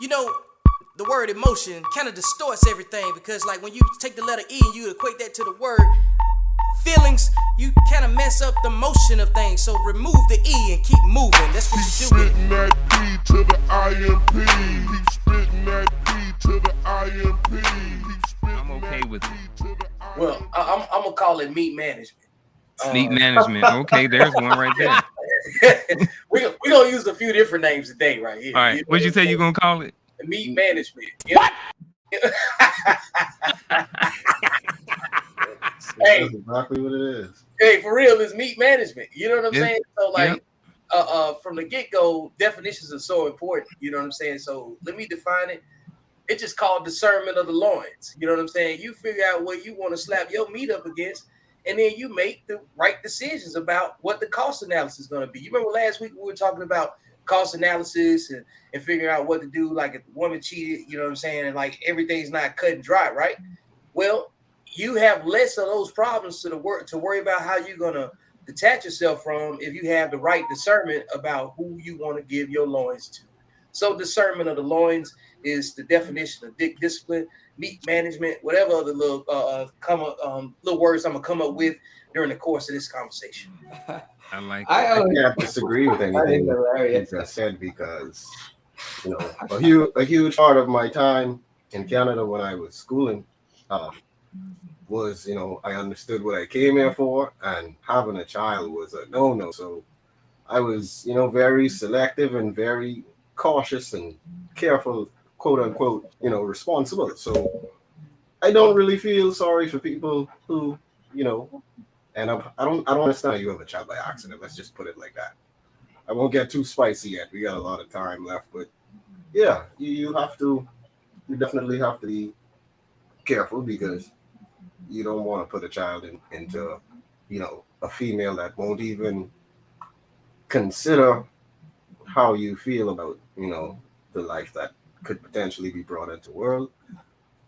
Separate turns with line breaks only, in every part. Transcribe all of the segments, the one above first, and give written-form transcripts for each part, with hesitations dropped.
you know, the word emotion kind of distorts everything because, like, when you take the letter E and you equate that to the word feelings, you kind of mess up the motion of things. So remove the E and keep moving. That's what you do with it.
Spitting that D to the IMP. He's spitting that D to the IMP.
I'm okay with it.
Well, I'm gonna call it meat management.
Meat management. Okay, there's one right there.
We're gonna use a few different names today, right here.
All right, what'd you say you're gonna call it?
Meat management.
What?
Hey,
that's exactly what it is.
Hey, for real, it's meat management. You know what I'm
Yeah.
saying? So, like,
Yeah.
from the get-go, definitions are so important. You know what I'm saying? So let me define it. It's just called discernment of the loins. You know what I'm saying? You figure out what you want to slap your meat up against, and then you make the right decisions about what the cost analysis is going to be. You remember last week we were talking about cost analysis and figuring out what to do, like if the woman cheated, you know what I'm saying, and like everything's not cut and dry, right? Well, you have less of those problems to worry about how you're gonna detach yourself from if you have the right discernment about who you want to give your loins to. So discernment of the loins is the definition of discipline, meat management, whatever other little little words I'm gonna come up with during the course of this conversation.
I like
I
it.
can't disagree with anything you just said because, you know, a huge part of my time in Canada when I was schooling was, you know, I understood what I came here for, and having a child was a no-no. So I was, you know, very selective and very cautious and careful, quote unquote, you know, responsible. So I don't really feel sorry for people who, you know, and I don't understand you have a child by accident. Let's just put it like that. I won't get too spicy yet. We got a lot of time left, but yeah, you definitely have to be careful because you don't want to put a child into, you know, a female that won't even consider how you feel about, you know, the life that could potentially be brought into the world.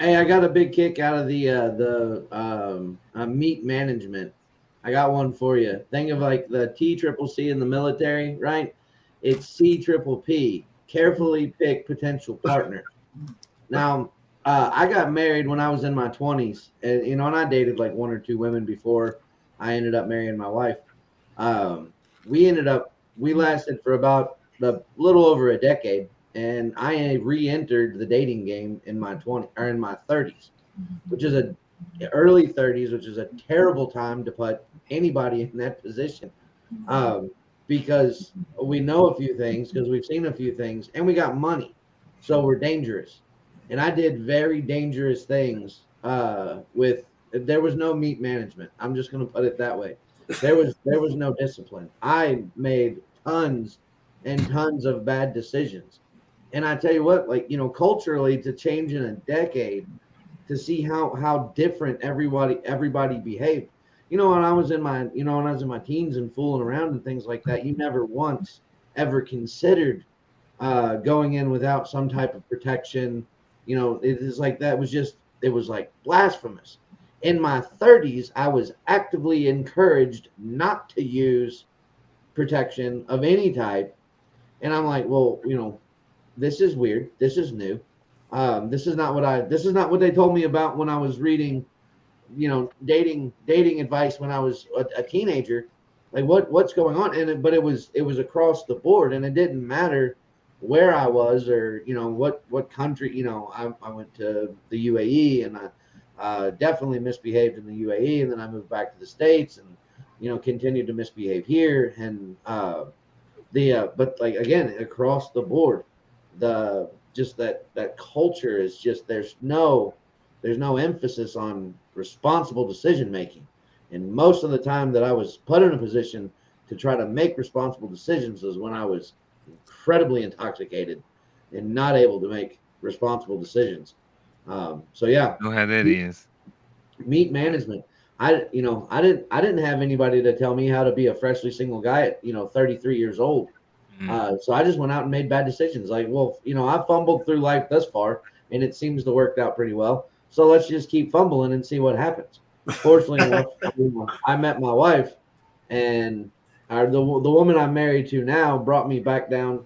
Hey, I got a big kick out of the meat management. I got one for you. Think of like the TCCC in the military, right? It's CPPP. Carefully pick potential partner. Now, I got married when I was in my 20s, and you know, and I dated like one or two women before I ended up marrying my wife. We lasted for about a little over a decade, and I re-entered the dating game in my 30s, which is early 30s, which is a terrible time to put anybody in that position, because we know a few things, because we've seen a few things, and we got money, so we're dangerous. And I did very dangerous things there was no meat management. I'm just going to put it that way. There was no discipline. I made tons and tons of bad decisions. And I tell you what, like, you know, culturally, to change in a decade, to see how different everybody behaved. You know, when I was in my teens and fooling around and things like that, you never once ever considered going in without some type of protection. You know, it is like that was just, it was like blasphemous. In my 30s, I was actively encouraged not to use protection of any type. And I'm like, well, you know, this is weird. This is new. This is not what they told me about when I was reading, you know, dating advice when I was a teenager. Like what's going on? But it was across the board, and it didn't matter where I was or, you know, what country. You know, I went to the UAE, and I definitely misbehaved in the UAE, and then I moved back to the States, and, you know, continued to misbehave here. And but like, again, across the board, that culture is just, there's no emphasis on responsible decision making. And most of the time that I was put in a position to try to make responsible decisions was when I was incredibly intoxicated and not able to make responsible decisions. So yeah,
Know how that is.
meat management. I didn't have anybody to tell me how to be a freshly single guy at, you know, 33 years old. So I just went out and made bad decisions. Like, well, you know, I fumbled through life thus far, and it seems to work out pretty well. So let's just keep fumbling and see what happens. Fortunately, I met my wife, and the woman I'm married to now brought me back down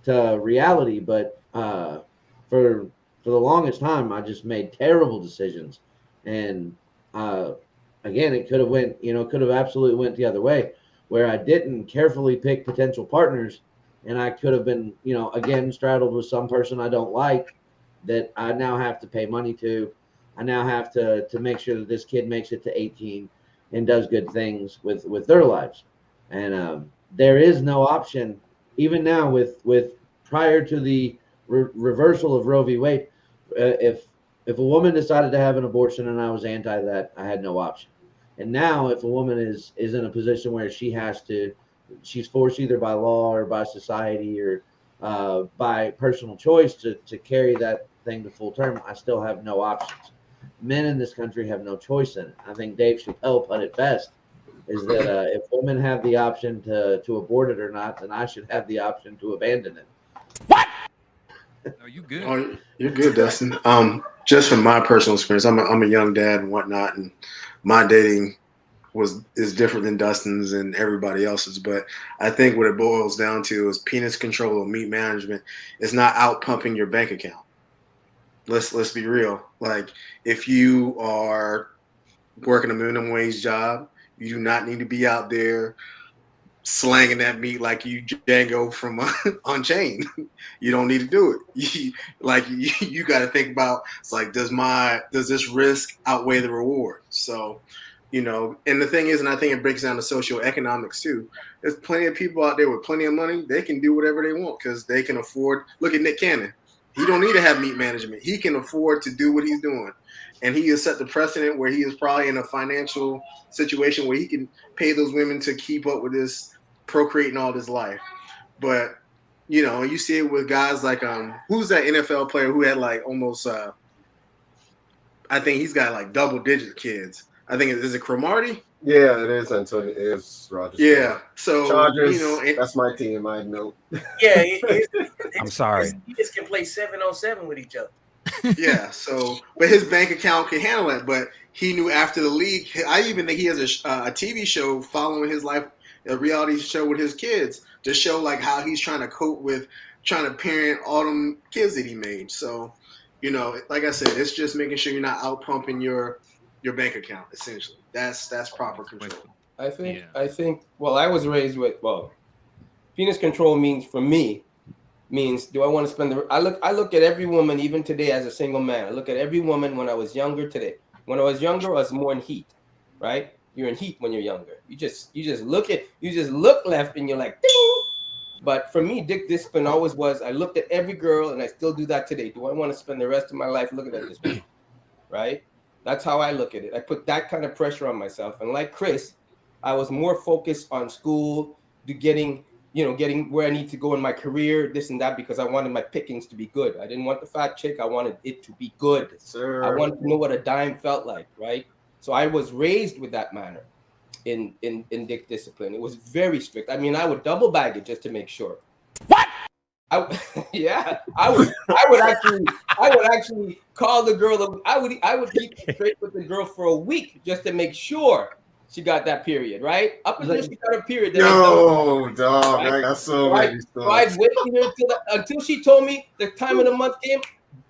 to reality. But for the longest time, I just made terrible decisions, and again, it could have absolutely went the other way, where I didn't carefully pick potential partners, and I could have been, again, straddled with some person I don't like, that I now have to pay money to. I now have to make sure that this kid makes it to 18 and does good things with their lives, and there is no option even now with prior to the reversal of Roe v. Wade. If a woman decided to have an abortion and I was anti that, I had no option. And now, if a woman is in a position where she's forced either by law or by society or by personal choice to carry that thing to full term, I still have no options. Men in this country have no choice in it. I think Dave Chappelle put it best, is that if women have the option to abort it or not, then I should have the option to abandon it.
No, you good.
Oh, you're good, Dustin. Just from my personal experience, I'm a young dad and whatnot, and my dating is different than Dustin's and everybody else's. But I think what it boils down to is penis control or meat management is not out pumping your bank account. Let's be real. Like, if you are working a minimum wage job, you do not need to be out there slanging that meat like you Django from Unchained. You don't need to do it. You got to think about, it's like, does this risk outweigh the reward? So, and the thing is, and I think it breaks down to socioeconomics too. There's plenty of people out there with plenty of money. They can do whatever they want because they can afford. Look at Nick Cannon. He don't need to have meat management. He can afford to do what he's doing. And he has set the precedent where he is probably in a financial situation where he can pay those women to keep up with this procreating all this life. But, you see it with guys like, who's that NFL player who had like almost, I think he's got like double digit kids. I think, is it Cromartie?
Yeah, it is Antoine. It is Roger.
Yeah. So,
Chargers, that's my team, I know.
Yeah,
I'm sorry.
You just can play 7-on-7 with each other.
Yeah, so, but his bank account can handle it. But he knew after the league, I even think he has a TV show following his life, a reality show with his kids, to show like how he's trying to cope with trying to parent all them kids that he made. So, like I said, it's just making sure you're not out pumping your bank account. Essentially, that's proper control.
I think. Well, I was raised with penis control means do I want to spend I look at every woman even today as a single man. I look at every woman when I was younger today. When I was younger, I was more in heat, right? You're in heat when you're younger. You just look left and you're like, ding. But for me, dick discipline always was, I looked at every girl and I still do that today. Do I want to spend the rest of my life looking at this woman? Right? That's how I look at it. I put that kind of pressure on myself. And like Chris, I was more focused on school, getting where I need to go in my career, this and that, because I wanted my pickings to be good. I didn't want the fat chick. I wanted it to be good.
Sir.
I wanted to know what a dime felt like, right? So I was raised with that manner in dick discipline. It was very strict. I mean, I would double bag it just to make sure. What? I would actually call the girl. I would keep straight with the girl for a week just to make sure she got that period, right? Up until she got a period.
Dog, right? That's so many
stories. So I'd wait until she told me the time of the month came.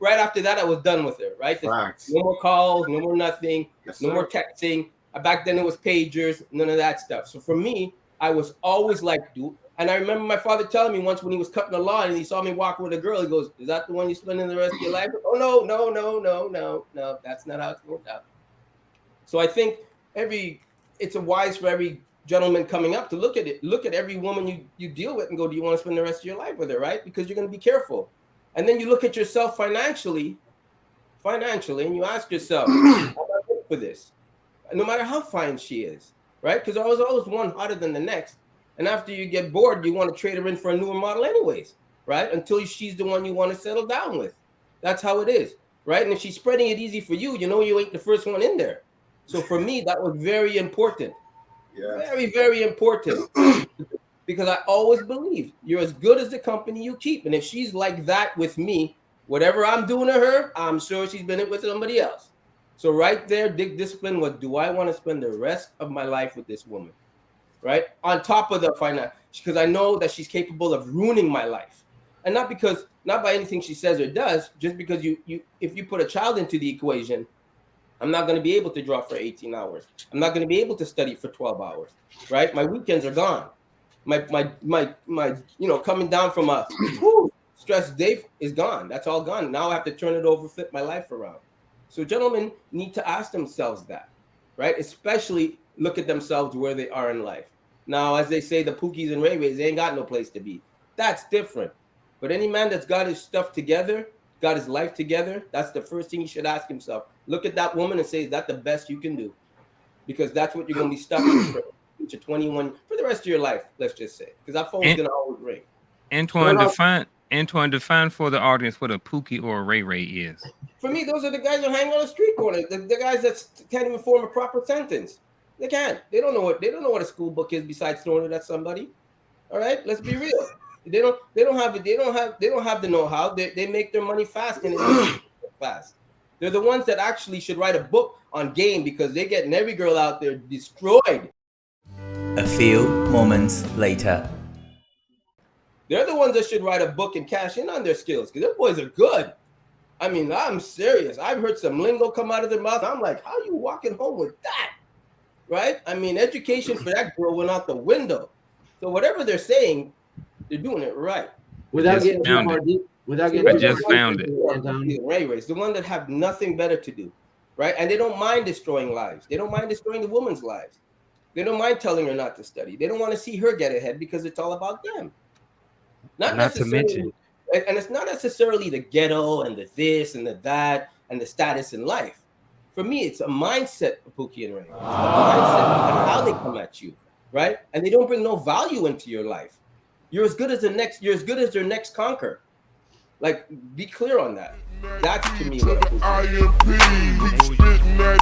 Right after that, I was done with her, right? No more calls, no more nothing, no more texting. Back then, it was pagers, none of that stuff. So for me, I was always like, dude. And I remember my father telling me once when he was cutting the lawn and he saw me walking with a girl, he goes, "Is that the one you're spending the rest of your life with?" "Oh, no, that's not how it's worked out." So I think it's a wise for every gentleman coming up to look at it. Look at every woman you deal with and go, do you want to spend the rest of your life with her, right? Because you're going to be careful. And then you look at yourself financially, and you ask yourself, am I good for this? No matter how fine she is, right? Because I was always one hotter than the next. And after you get bored, you want to trade her in for a newer model anyways, right? Until she's the one you want to settle down with. That's how it is, right? And if she's spreading it easy for you, you ain't the first one in there. So for me, that was very important. Yeah. Very, very important. Because I always believe you're as good as the company you keep. And if she's like that with me, whatever I'm doing to her, I'm sure she's been it with somebody else. So right there, dick discipline was, do I want to spend the rest of my life with this woman? Right? On top of the finance, because I know that she's capable of ruining my life. And not because not by anything she says or does, just because if you put a child into the equation, I'm not going to be able to draw for 18 hours. I'm not going to be able to study for 12 hours, right? My weekends are gone. My coming down from a stress day is gone. That's all gone. Now I have to turn it over, flip my life around. So gentlemen need to ask themselves that, right? Especially look at themselves where they are in life. Now, as they say, the Pookies and Ray Rays, they ain't got no place to be. That's different. But any man that's got his stuff together, got his life together, that's the first thing he should ask himself. Look at that woman and say, is that the best you can do? Because that's what you're going to be stuck with for 21 for the rest of your life, let's just say. Because that phone's going to always ring.
Antoine, define for the audience what a Pookie or a Ray Ray is.
For me, those are the guys who hang on the street corner. The guys that can't even form a proper sentence. They can't. They don't know what a school book is besides throwing it at somebody. All right, let's be real. They don't have the know-how. They make their money fast and it's fast. They're the ones that actually should write a book on game because they're getting every girl out there destroyed.
A few moments later.
They're the ones that should write a book and cash in on their skills because their boys are good. I mean, I'm serious. I've heard some lingo come out of their mouth. I'm like, how are you walking home with that? Right? I mean, education for that girl went out the window. So whatever they're saying, they're doing it right.
Without getting too far deep.
I just found it.
Ray Rays, the one that have nothing better to do, right? And they don't mind destroying lives. They don't mind destroying the woman's lives. They don't mind telling her not to study. They don't want to see her get ahead because it's all about them.
Not to mention,
and it's not necessarily the ghetto and the this and the that and the status in life. For me, it's a mindset of Pookie and Ray. It's the mindset and how they come at you, right? And they don't bring no value into your life. You're as good as their next conquer. Like, be clear on that. That's to me what
IMP, he's spitting that